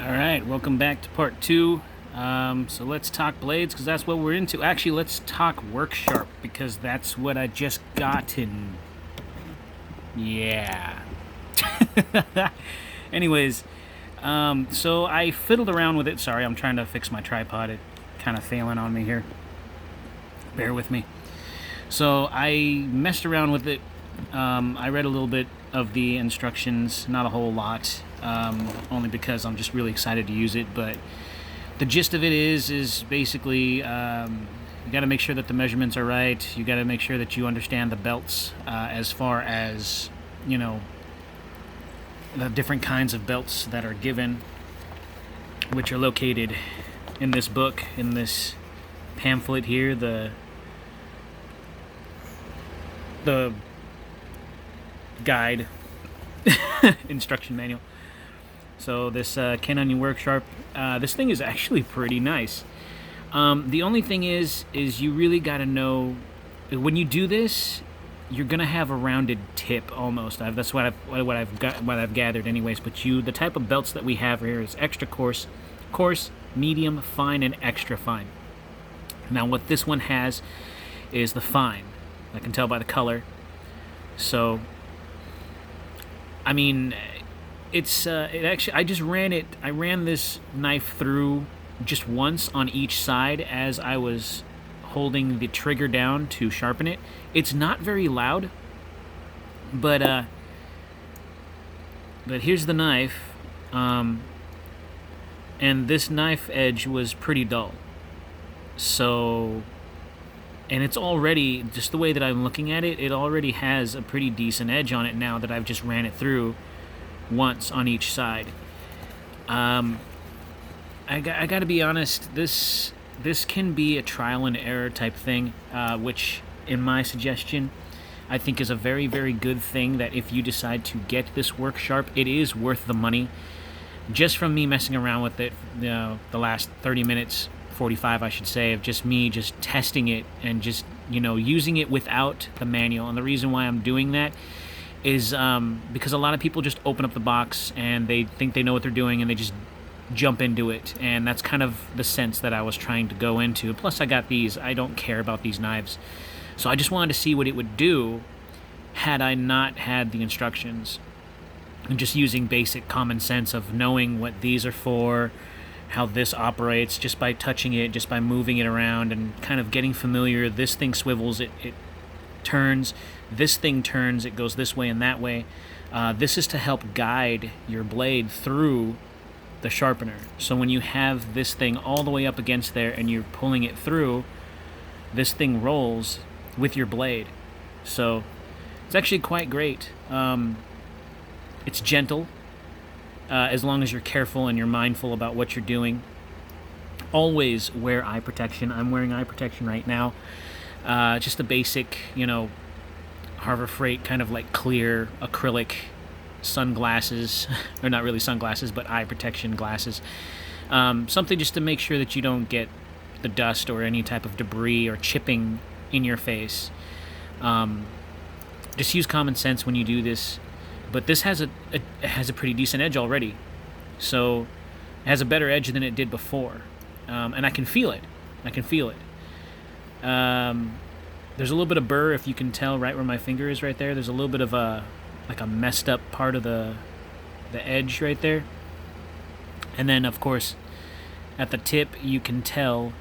Alright, welcome back to part 2. So let's talk blades, because that's what we're into. Actually, let's talk work sharp, because that's what I just gotten. Yeah. Anyways, so I fiddled around with it. Sorry, I'm trying to fix my tripod. It kind of failing on me here. Bear with me. So I messed around with it. I read a little bit of the instructions, not a whole lot, only because I'm just really excited to use it. But the gist of it is basically you got to make sure that the measurements are right. You got to make sure that you understand the belts as far as, you know, the different kinds of belts that are given, which are located in this book, in this pamphlet here, the guide instruction manual. So this Ken Onion Work Sharp, this thing is actually pretty nice. The only thing is you really got to know when you do this, you're gonna have a rounded tip almost. That's what I've gathered, anyways. But the type of belts that we have here is extra coarse, medium, fine, and extra fine. Now, what this one has is the fine. I can tell by the color. So, I mean, it actually, I just ran it. I ran this knife through just once on each side as I was holding the trigger down to sharpen it. It's not very loud, but here's the knife, and this knife edge was pretty dull. So, and it's already, just the way that I'm looking at it, it already has a pretty decent edge on it now that I've just ran it through once on each side. I gotta be honest, this can be a trial and error type thing, which, in my suggestion, I think is a very, very good thing. That if you decide to get this Work Sharp, it is worth the money. Just from me messing around with it, the last 30 minutes, 45 I should say, of just me just testing it and just, using it without the manual. And the reason why I'm doing that is because a lot of people just open up the box and they think they know what they're doing and they just jump into it, and that's kind of the sense that I was trying to go into. Plus, I got these. I don't care about these knives, so I just wanted to see what it would do had I not had the instructions, and just using basic common sense of knowing what these are for, how this operates, just by touching it, just by moving it around and kind of getting familiar. This thing swivels, it turns, this thing turns, it goes this way and that way. This is to help guide your blade through the sharpener. So when you have this thing all the way up against there and you're pulling it through, this thing rolls with your blade. So it's actually quite great. It's gentle, as long as you're careful and you're mindful about what you're doing. Always wear eye protection. I'm wearing eye protection right now. Just a basic, Harbor Freight kind of like clear acrylic sunglasses, or not really sunglasses, but eye protection glasses. Something just to make sure that you don't get the dust or any type of debris or chipping in your face. Just use common sense when you do this. But this has a pretty decent edge already, so it has a better edge than it did before, and I can feel it. There's a little bit of burr, if you can tell, right where my finger is right there. There's a little bit of a messed up part of the edge right there. And then, of course, at the tip, you can tell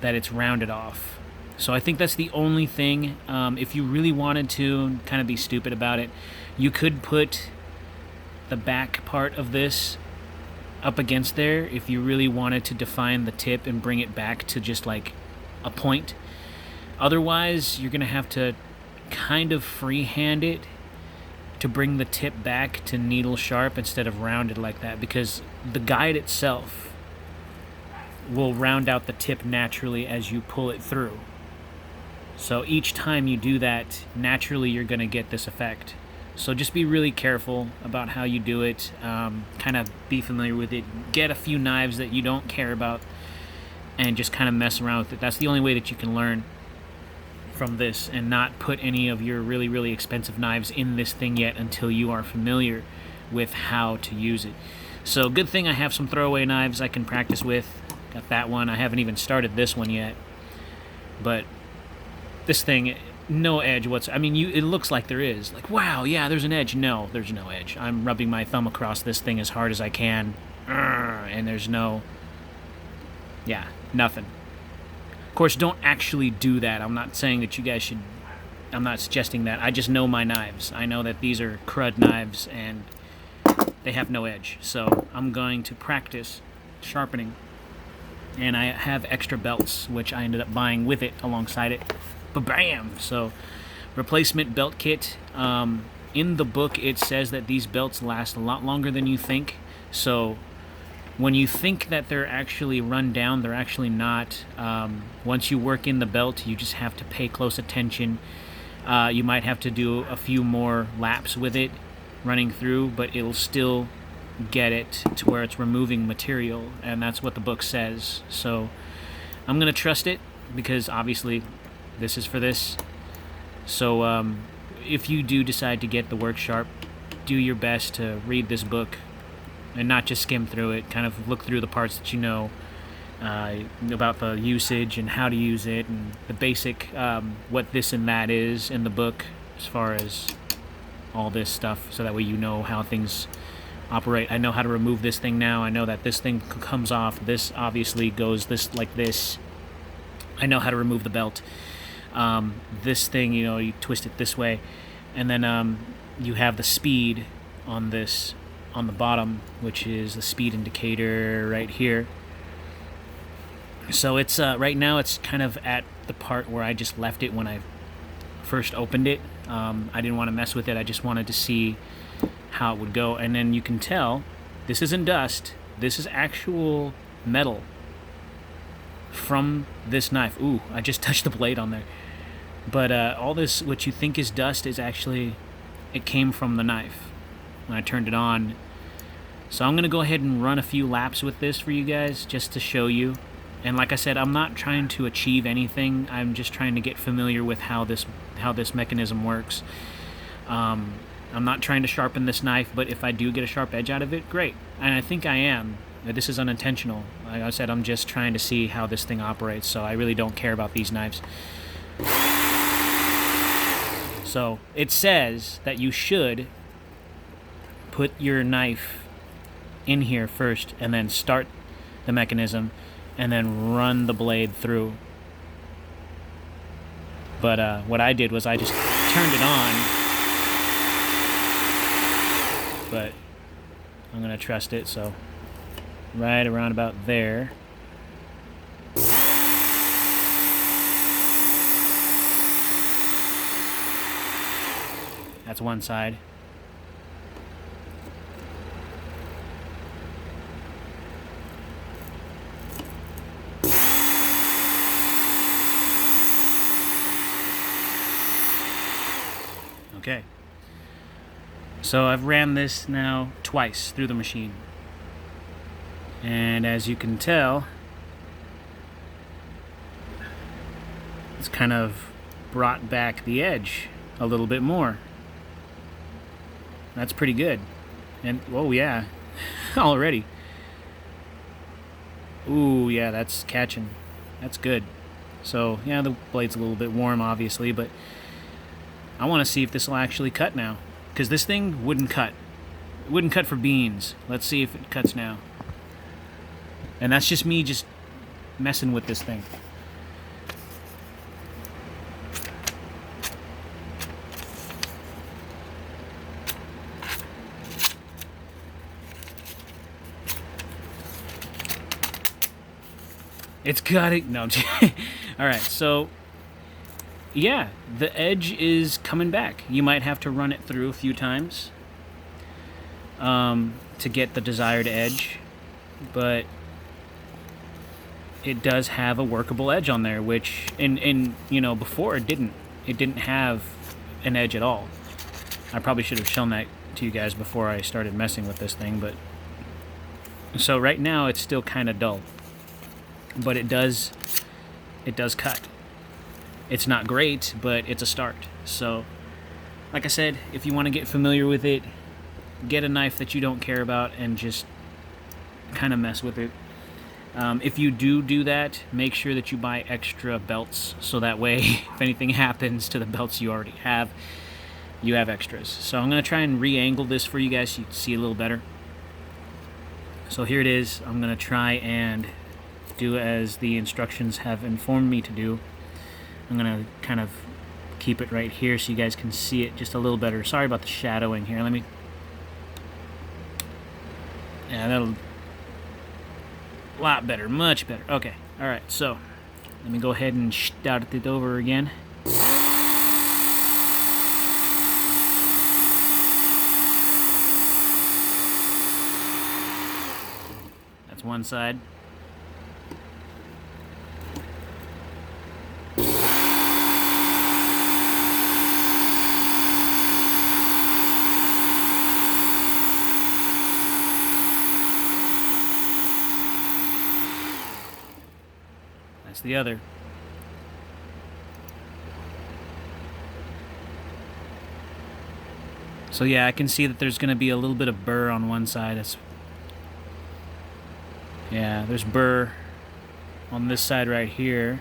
that it's rounded off. So I think that's the only thing. If you really wanted to kind of be stupid about it, you could put the back part of this up against there if you really wanted to define the tip and bring it back to just like a point. Otherwise, you're going to have to kind of freehand it to bring the tip back to needle sharp instead of rounded like that, because the guide itself will round out the tip naturally as you pull it through. So each time you do that, naturally you're going to get this effect. So just be really careful about how you do it. Kind of be familiar with it. Get a few knives that you don't care about and just kind of mess around with it. That's the only way that you can learn from this, and not put any of your really, really expensive knives in this thing yet until you are familiar with how to use it. So good thing I have some throwaway knives I can practice with. Got that one. I haven't even started this one yet. But this thing, no edge whatsoever. I mean, it looks like there is. Like, wow, yeah, there's an edge. No, there's no edge. I'm rubbing my thumb across this thing as hard as I can. And there's no... Yeah, nothing. Of course, don't actually do that. I'm not saying that you guys should... I'm not suggesting that. I just know my knives. I know that these are crud knives, and they have no edge. So I'm going to practice sharpening. And I have extra belts, which I ended up buying with it, alongside it. Ba-bam! So, replacement belt kit. In the book, it says that these belts last a lot longer than you think. So, when you think that they're actually run down, they're actually not. Once you work in the belt, you just have to pay close attention. You might have to do a few more laps with it running through, but it'll still get it to where it's removing material, and that's what the book says. So I'm going to trust it, because obviously this is for this. So if you do decide to get the Work Sharp, do your best to read this book and not just skim through it. Kind of look through the parts that you know about the usage and how to use it, and the basic what this and that is in the book as far as all this stuff, so that way you know how things operate. I know how to remove this thing now. I know that this thing comes off. This obviously goes this like this. I know how to remove the belt. This thing, you know, you twist it this way, and then you have the speed on this on the bottom, which is the speed indicator right here. So it's right now it's kind of at the part where I just left it when I first opened it. I didn't want to mess with it. I just wanted to see how it would go. And then you can tell this isn't dust. This is actual metal from this knife. Ooh, I just touched the blade on there. But all this, what you think is dust, is actually, it came from the knife when I turned it on. So I'm going to go ahead and run a few laps with this for you guys, just to show you. And like I said, I'm not trying to achieve anything. I'm just trying to get familiar with how this mechanism works. I'm not trying to sharpen this knife, but if I do get a sharp edge out of it, great. And I think I am. This is unintentional. Like I said, I'm just trying to see how this thing operates, so I really don't care about these knives. So it says that you should put your knife in here first, and then start the mechanism, and then run the blade through. But what I did was I just turned it on. But I'm going to trust it, so right around about there. That's one side. Okay. So I've ran this now twice through the machine. And as you can tell, it's kind of brought back the edge a little bit more. That's pretty good. And, oh yeah, already. Ooh, yeah, that's catching. That's good. So, yeah, the blade's a little bit warm, obviously, but I want to see if this will actually cut now. Because this thing wouldn't cut. It wouldn't cut for beans. Let's see if it cuts now. And that's just me just messing with this thing. It's got it. No. Alright, so yeah, the edge is coming back. You might have to run it through a few times to get the desired edge, but it does have a workable edge on there, which in you know, before it didn't have an edge at all. I probably should have shown that to you guys before I started messing with this thing, but so right now it's still kind of dull, but it does cut. It's not great, but it's a start. So, like I said, if you want to get familiar with it, get a knife that you don't care about and just kind of mess with it. If you do that, make sure that you buy extra belts, so that way if anything happens to the belts you already have, you have extras. So I'm going to try and re-angle this for you guys so you can see a little better. So here it is. I'm going to try and do as the instructions have informed me to do. I'm going to kind of keep it right here so you guys can see it just a little better. Sorry about the shadowing here. Let me... Yeah, that'll... A lot better, much better. Okay, all right, so let me go ahead and start it over again. That's one side. That's the other. So yeah, I can see that there's going to be a little bit of burr on one side. Yeah, there's burr on this side right here,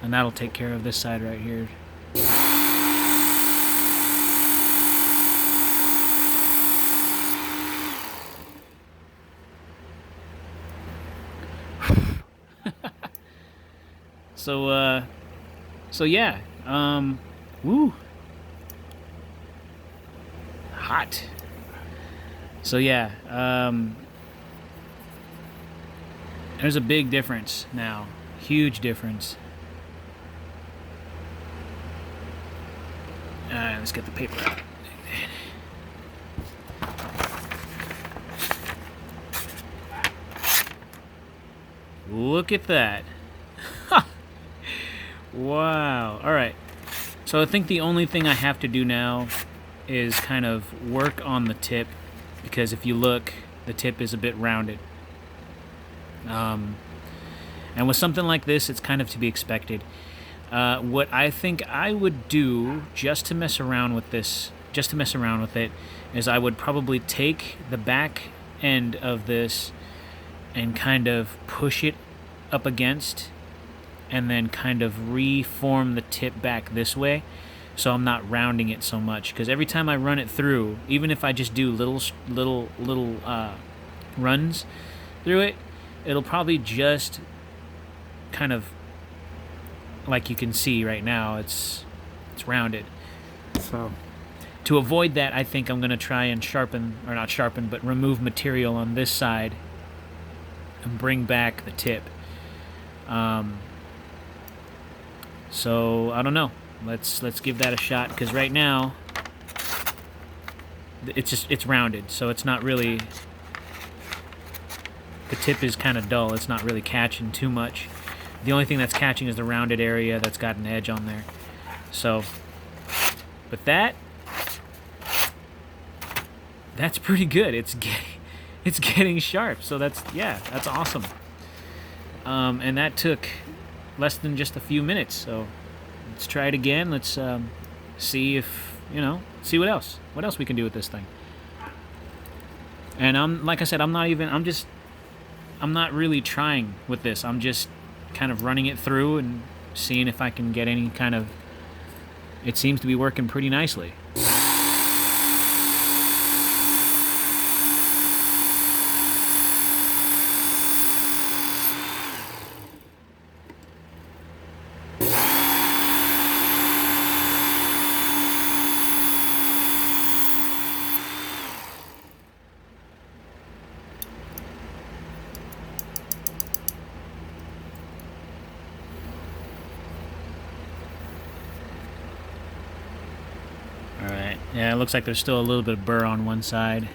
and that'll take care of this side right here. So yeah, woo, hot. So yeah, there's a big difference now, huge difference. Let's get the paper out. Look at that. Wow. All right. So I think the only thing I have to do now is kind of work on the tip, because if you look, the tip is a bit rounded. And with something like this, it's kind of to be expected. What I think I would do just to mess around with this, is I would probably take the back end of this and kind of push it up against, and then kind of reform the tip back this way, so I'm not rounding it so much. Because every time I run it through, even if I just do little runs through it, it'll probably just kind of, like you can see right now, it's rounded. So to avoid that, I think I'm going to try and remove material on this side and bring back the tip. So I don't know. Let's give that a shot, because right now it's rounded, so it's not really, the tip is kind of dull. It's not really catching too much. The only thing that's catching is the rounded area that's got an edge on there. So, but that's pretty good. It's getting sharp. So that's awesome. And that took less than just a few minutes. So let's try it again. Let's see if, see what else we can do with this thing. And like I said, I'm not really trying with this. I'm just kind of running it through and seeing if I can get any kind of, it seems to be working pretty nicely. Alright, yeah, it looks like there's still a little bit of burr on one side.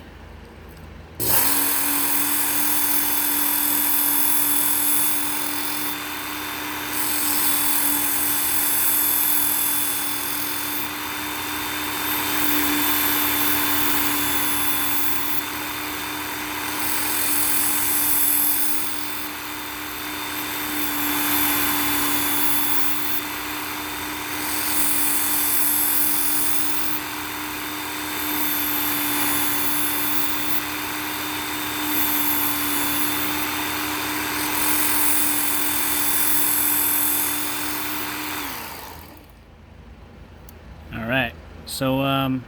So,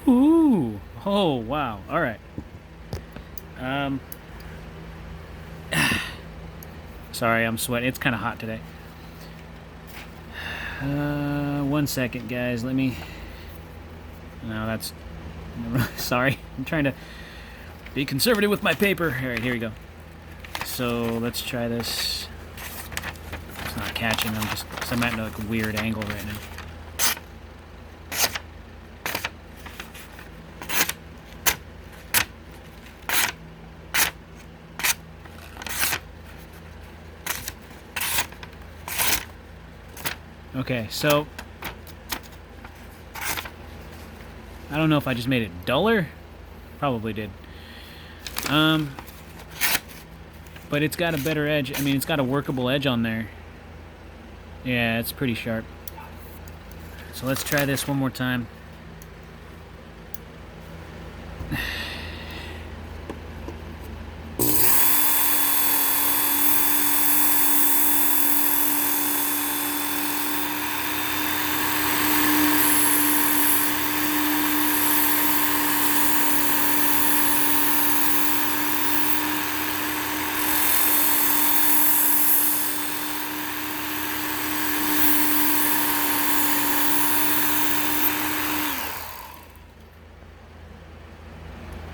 ooh, oh, wow, all right. Sorry, I'm sweating. It's kind of hot today. 1 second, guys. Let me... No, that's... Sorry. I'm trying to be conservative with my paper. All right, here we go. So, let's try this. It's not catching. I'm at like a weird angle right now. Okay, so I don't know if I just made it duller. Probably did. But it's got a better edge. I mean, it's got a workable edge on there. Yeah, it's pretty sharp. So let's try this one more time.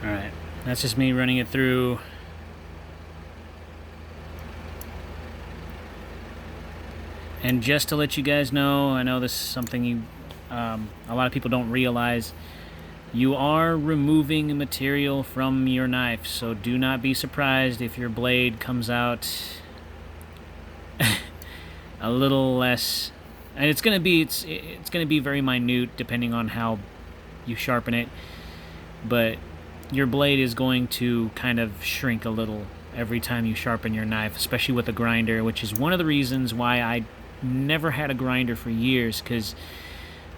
Alright, that's just me running it through. And just to let you guys know, I know this is something a lot of people don't realize. You are removing material from your knife, so do not be surprised if your blade comes out a little less. And it's gonna be very minute depending on how you sharpen it, but your blade is going to kind of shrink a little every time you sharpen your knife, especially with a grinder, which is one of the reasons why I never had a grinder for years, because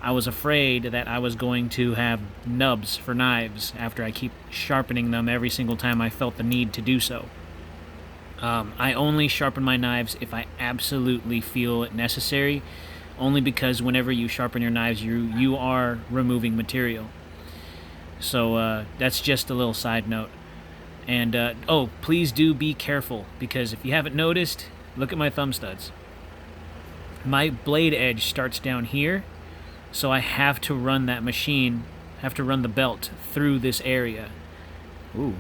I was afraid that I was going to have nubs for knives after I keep sharpening them every single time I felt the need to do so. I only sharpen my knives if I absolutely feel it necessary, only because whenever you sharpen your knives, you are removing material. So that's just a little side note. And oh, please do be careful, because if you haven't noticed, look at my thumb studs. My blade edge starts down here, so I have to run that machine, have to run the belt through this area. Ooh.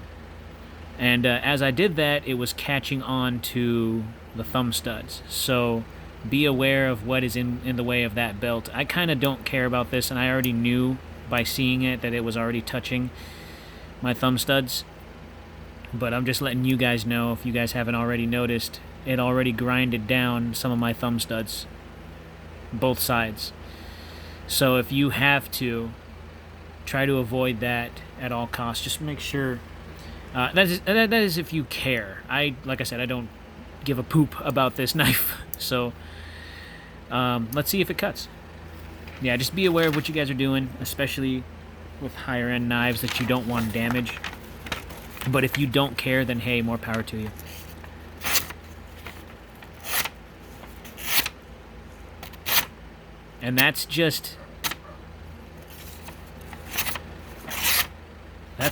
And as I did that, it was catching on to the thumb studs. So be aware of what is in the way of that belt. I kind of don't care about this, and I already knew by seeing it that it was already touching my thumb studs. But I'm just letting you guys know, if you guys haven't already noticed, it already grinded down some of my thumb studs, both sides. So if you have to, try to avoid that at all costs. Just make sure that is if you care. Like I said, I don't give a poop about this knife. So let's see if it cuts. Yeah, just be aware of what you guys are doing, especially with higher end knives that you don't want to damage. But if you don't care, then hey, more power to you. And that's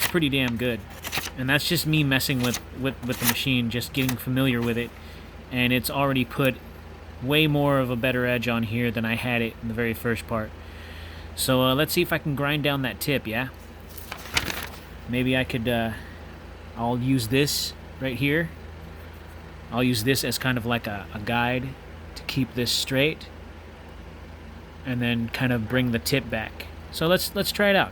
pretty damn good. And that's just me messing with the machine, just getting familiar with it. And it's already put way more of a better edge on here than I had it in the very first part. So let's see if I can grind down that tip, yeah? Maybe I could, I'll use this right here. I'll use this as kind of like a guide to keep this straight, and then kind of bring the tip back. So let's try it out.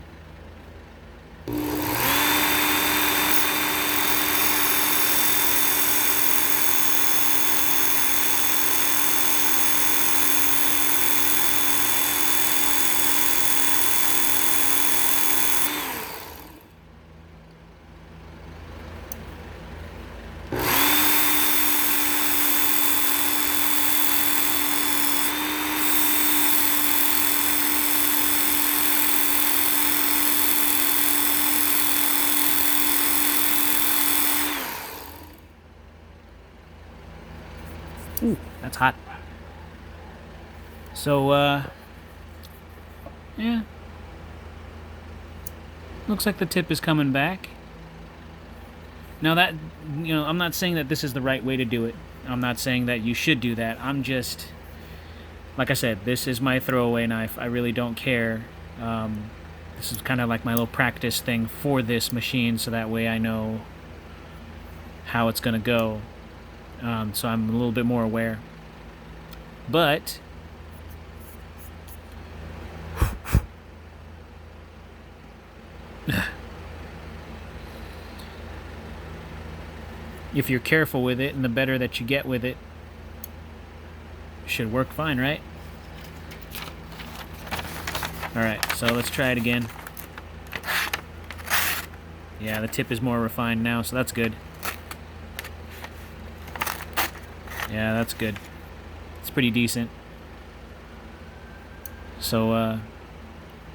Ooh, that's hot. So, Yeah. Looks like the tip is coming back. Now that, I'm not saying that this is the right way to do it. I'm not saying that you should do that. I'm just, like I said, this is my throwaway knife. I really don't care. This is kind of like my little practice thing for this machine, so that way I know how it's going to go. So I'm a little bit more aware. But if you're careful with it, and the better that you get with it, should work fine, right? Alright, so let's try it again. Yeah, the tip is more refined now, so that's good. Yeah, that's good. It's pretty decent. So,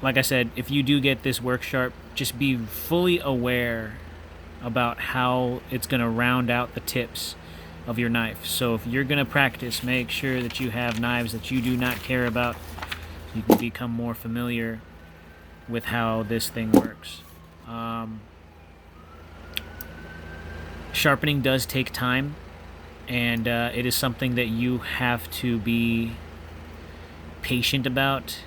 like I said, if you do get this work sharp, just be fully aware about how it's going to round out the tips of your knife. So if you're going to practice, make sure that you have knives that you do not care about. You can become more familiar with how this thing works. Sharpening does take time, and it is something that you have to be patient about.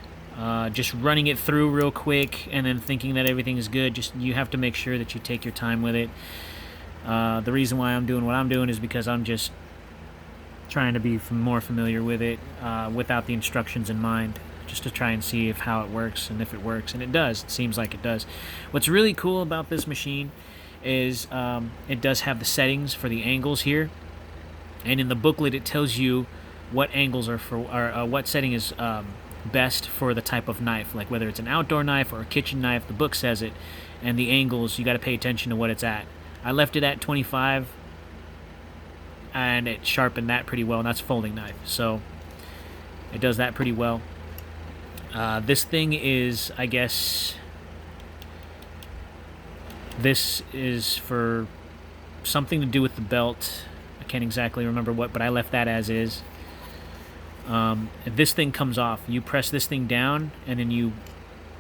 Just running it through real quick and then thinking that everything is good, you have to make sure that you take your time with it. The reason why I'm doing what I'm doing is because I'm just trying to be more familiar with it without the instructions in mind, just to try and see how it works and if it works. And it does. It seems like it does. What's really cool about this machine is it does have the settings for the angles here, and in the booklet it tells you what angles are for, or what setting is best for the type of knife, like whether it's an outdoor knife or a kitchen knife. The book says it, and the angles, you got to pay attention to what it's at. I left it at 25, and it sharpened that pretty well, and that's a folding knife, so it does that pretty well. This thing is, I guess, this is for something to do with the belt. I can't exactly remember what, but I left that as is. This thing comes off. You press this thing down, and then you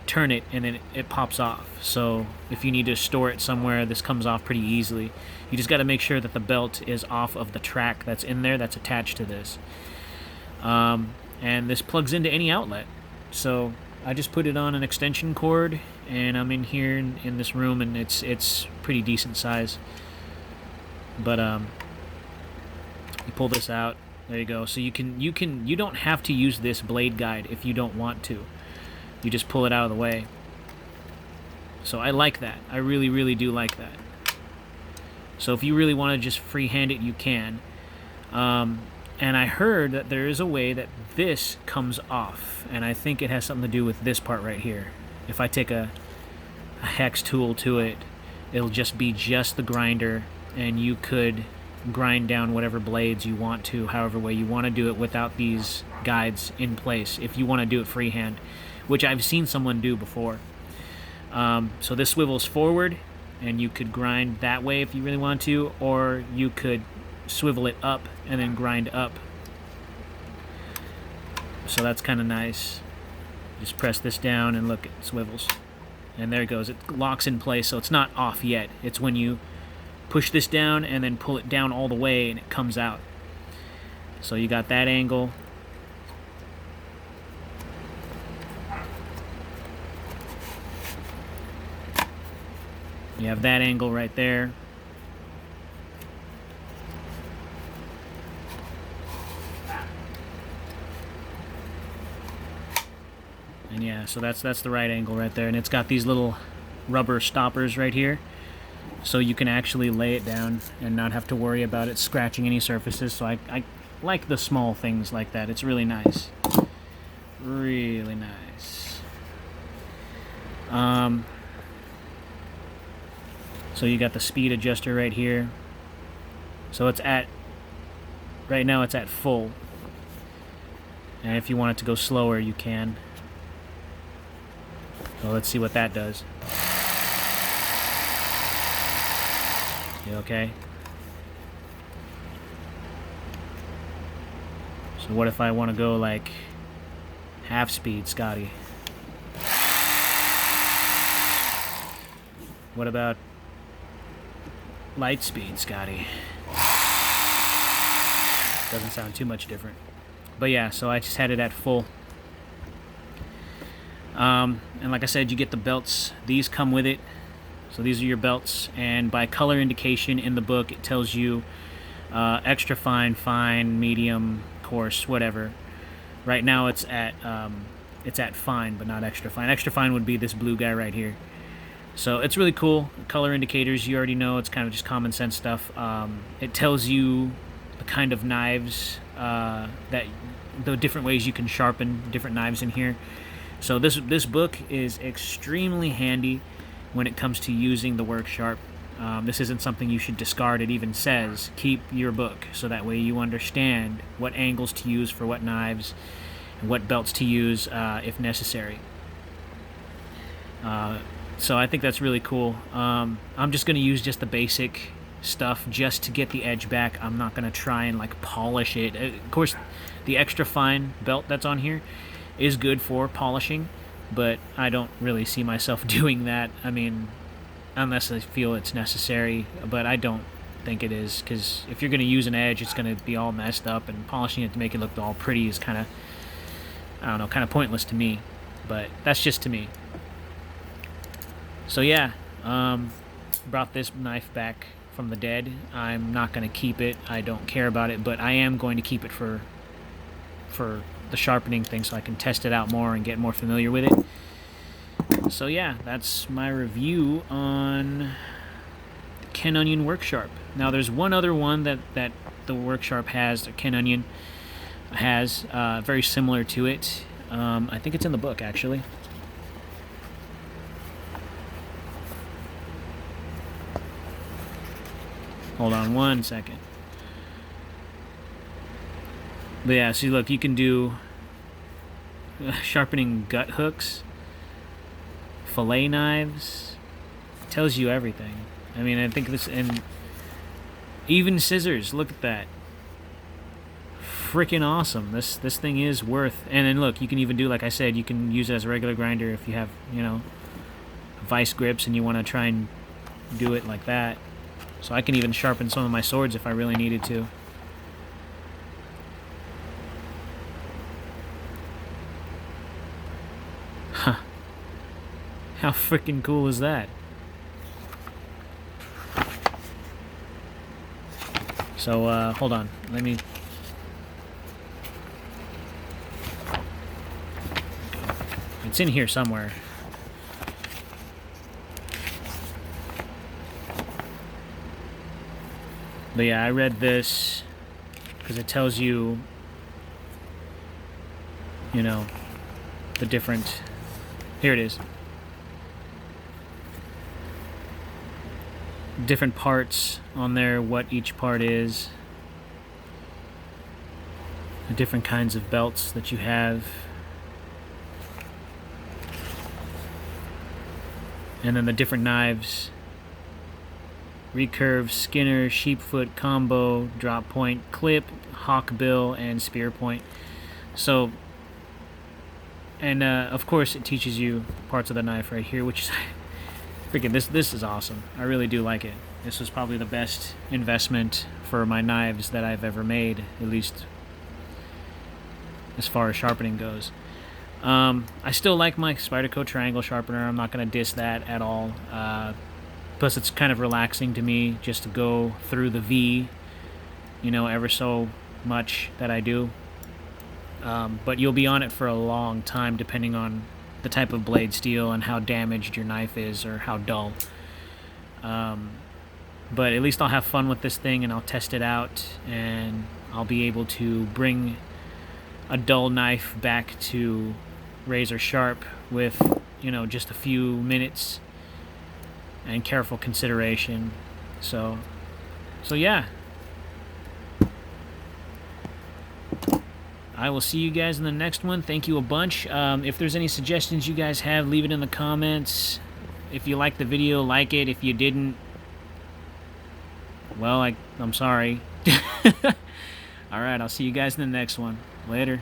turn it, and then it pops off. So if you need to store it somewhere, this comes off pretty easily. You just got to make sure that the belt is off of the track that's in there that's attached to this. And this plugs into any outlet. So I just put it on an extension cord, and I'm in here in this room, and it's pretty decent size. But you pull this out. There you go. So you don't have to use this blade guide if you don't want to. You just pull it out of the way. So I like that. I really, really do like that. So if you really want to just freehand it, you can. And I heard that there is a way that this comes off, and I think it has something to do with this part right here. If I take a hex tool to it, it'll just be just the grinder, and you could grind down whatever blades you want to, however way you want to do it, without these guides in place, if you want to do it freehand, which I've seen someone do before. So this swivels forward, and you could grind that way if you really want to, or you could swivel it up and then grind up. So that's kind of nice. Just press this down and look, it swivels. And there it goes. It locks in place, so it's not off yet. It's when you push this down and then pull it down all the way and it comes out. So you got that angle. You have that angle right there. And yeah, so that's the right angle right there, and it's got these little rubber stoppers right here, so you can actually lay it down and not have to worry about it scratching any surfaces. So I like the small things like that. It's really nice. Really nice. So you got the speed adjuster right here. So it's at, right now it's at full. And if you want it to go slower, you can. So let's see what that does. You okay? So what if I want to go like half speed, Scotty? What about light speed, Scotty? Doesn't sound too much different. But yeah, so I just had it at full. And like I said, you get the belts. These come with it. So these are your belts. And by color indication in the book, it tells you extra fine, fine, medium, coarse, whatever. Right now it's at fine, but not extra fine. Extra fine would be this blue guy right here. So it's really cool. Color indicators, you already know, it's kind of just common sense stuff. It tells you the kind of knives, that the different ways you can sharpen different knives in here. So this book is extremely handy when it comes to using the work sharp. This isn't something you should discard. It even says keep your book, so that way you understand what angles to use for what knives and what belts to use if necessary. So I think that's really cool. I'm just going to use just the basic stuff just to get the edge back. I'm not going to try and like polish it. Of course, the extra fine belt that's on here is good for polishing, but I don't really see myself doing that. I mean, unless I feel it's necessary, but I don't think it is, because if you're going to use an edge, it's going to be all messed up, and polishing it to make it look all pretty is kind of, I don't know, kind of pointless to me, but that's just to me. So yeah, brought this knife back from the dead. I'm not going to keep it. I don't care about it, but I am going to keep it for the sharpening thing, so I can test it out more and get more familiar with it. So yeah, that's my review on Ken Onion Work Sharp. Now there's one other one that the Work Sharp has, or Ken Onion has, very similar to it. I think it's in the book, actually. Hold on one second. But yeah, see, look, you can do sharpening gut hooks, fillet knives. It tells you everything. I mean, I think this, and even scissors. Look at that. Freaking awesome. This thing is worth. And then look, you can even do, like I said, you can use it as a regular grinder if you have, you know, vice grips and you want to try and do it like that. So I can even sharpen some of my swords if I really needed to. Huh. How freaking cool is that? So, hold on. Let me... It's in here somewhere. But yeah, I read this because it tells you, you know, the different... Here it is. Different parts on there, what each part is. The different kinds of belts that you have. And then the different knives. Recurve, Skinner, Sheepfoot, Combo, Drop Point, Clip, Hawkbill, and Spear Point. So, and of course it teaches you parts of the knife right here, which is freaking, this is awesome. I really do like it. This was probably the best investment for my knives that I've ever made, at least as far as sharpening goes. I still like my Spyderco Triangle Sharpener. I'm not going to diss that at all. Plus, it's kind of relaxing to me just to go through the V, you know, ever so much that I do. But you'll be on it for a long time depending on the type of blade steel and how damaged your knife is or how dull. But at least I'll have fun with this thing and I'll test it out and I'll be able to bring a dull knife back to razor sharp with, you know, just a few minutes and careful consideration. So yeah. I will see you guys in the next one. Thank you a bunch. If there's any suggestions you guys have, leave it in the comments. If you liked the video, like it. If you didn't, well, I'm sorry. Alright, I'll see you guys in the next one. Later.